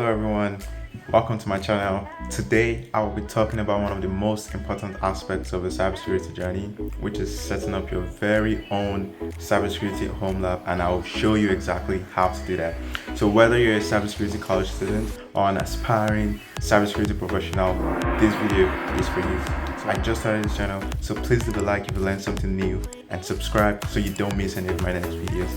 everyone, welcome to my channel. Today I will be talking about one of the most important aspects of a cybersecurity journey, which is setting up your very own Cybersecurity HomeLab, and I will show you exactly how to do that. So whether you're a cybersecurity college student or an aspiring cybersecurity professional, this video is for you. So I just started this channel, so please leave a like if you learned something new and subscribe so you don't miss any of my next videos.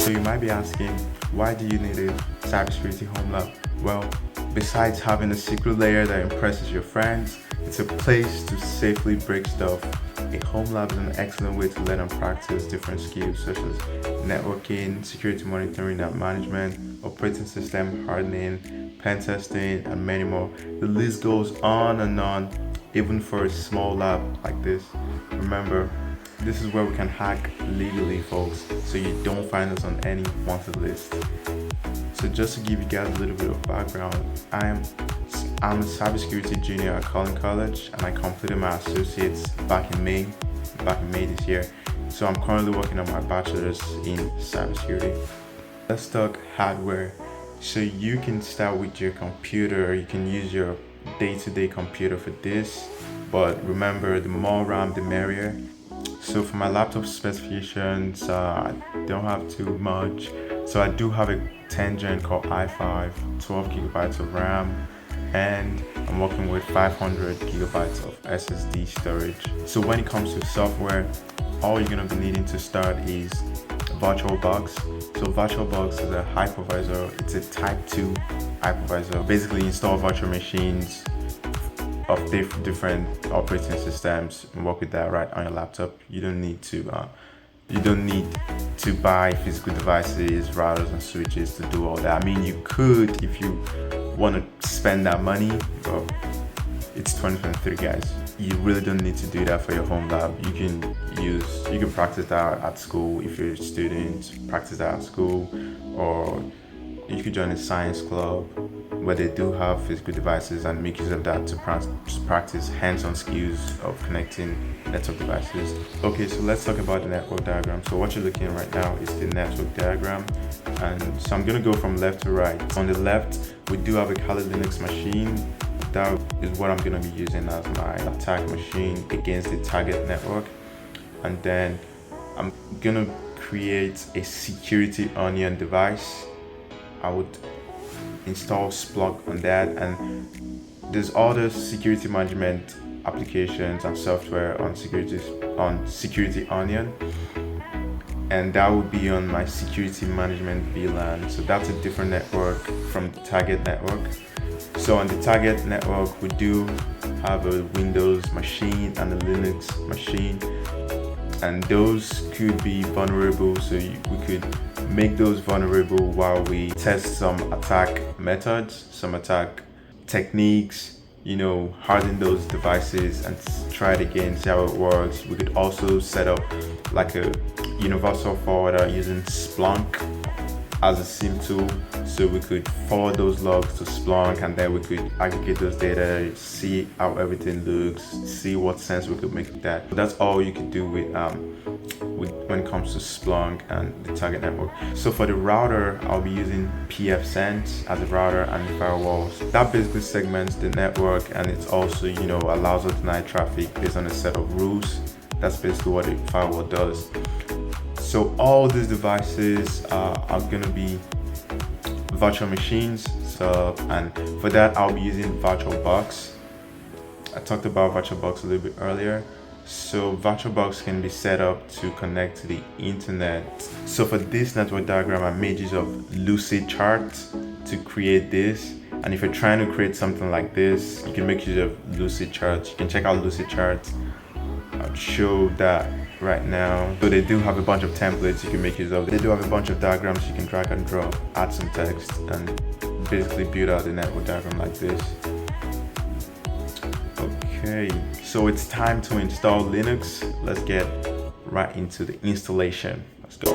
So you might be asking, why do you need a cybersecurity home lab? Well, besides having a secret layer that impresses your friends, it's a place to safely break stuff. A home lab is an excellent way to learn and practice different skills such as networking, security monitoring and management, operating system hardening, pen testing, and many more. The list goes on and on, even for a small lab like this. Remember, this is where we can hack legally, folks, so you don't find us on any wanted list. So just to give you guys a little bit of background, I'm a cybersecurity junior at Collin College, and I completed my associates back in May this year. So I'm currently working on my bachelor's in cybersecurity. Let's talk hardware. So you can start with your computer. You can use your day-to-day computer for this, but remember, the more RAM the merrier. So for my laptop specifications, I don't have too much. So I do have a 10th gen Core i5, 12 gigabytes of RAM, and I'm working with 500 gigabytes of SSD storage. So when it comes to software, all you're gonna be needing to start is VirtualBox. So VirtualBox is a hypervisor. It's a type 2 hypervisor. Basically install virtual machines of different operating systems and work with that right on your laptop. You don't need to buy physical devices, routers and switches to do all that. I mean, you could if you want to spend that money, but it's 2023, guys. You really don't need to do that for your home lab. You can practice that at school if you're a student, practice that at school, or you could join a science club where they do have physical devices and make use of that to practice hands-on skills of connecting network devices. Okay, so let's talk about the network diagram. So what you're looking at right now is the network diagram, and so I'm going to go from left to right. On the left, we do have a Kali Linux machine. That is what I'm going to be using as my attack machine against the target network, and then I'm going to create a security onion device. I would install Splunk on that, and there's other security management applications and software on security onion, and that would be on my security management VLAN. So that's a different network from the target network. So on the target network, we do have a Windows machine and a Linux machine, and those could be vulnerable, so we could make those vulnerable while we test some attack methods, some attack techniques, harden those devices and try it again, see how it works. We could also set up like a universal forwarder using Splunk as a SIM tool, so we could forward those logs to Splunk, and then we could aggregate those data, see how everything looks, see what sense we could make of that. But that's all you could do with when it comes to Splunk and the target network. So for the router, I'll be using pfSense as a router and the firewalls. That basically segments the network, and it's also allows us to deny traffic based on a set of rules. That's basically what a firewall does. So all these devices are going to be virtual machines. And for that, I'll be using VirtualBox. I talked about VirtualBox a little bit earlier. So VirtualBox can be set up to connect to the internet. So for this network diagram, I made use of Lucidchart to create this. And if you're trying to create something like this, you can make use of Lucidchart. You can check out Lucidchart. I'll show that right now. So they do have a bunch of templates you can make use of. They do have a bunch of diagrams you can drag and drop, add some text, and basically build out the network diagram like this. Okay, so it's time to install Linux. Let's get right into the installation. Let's go.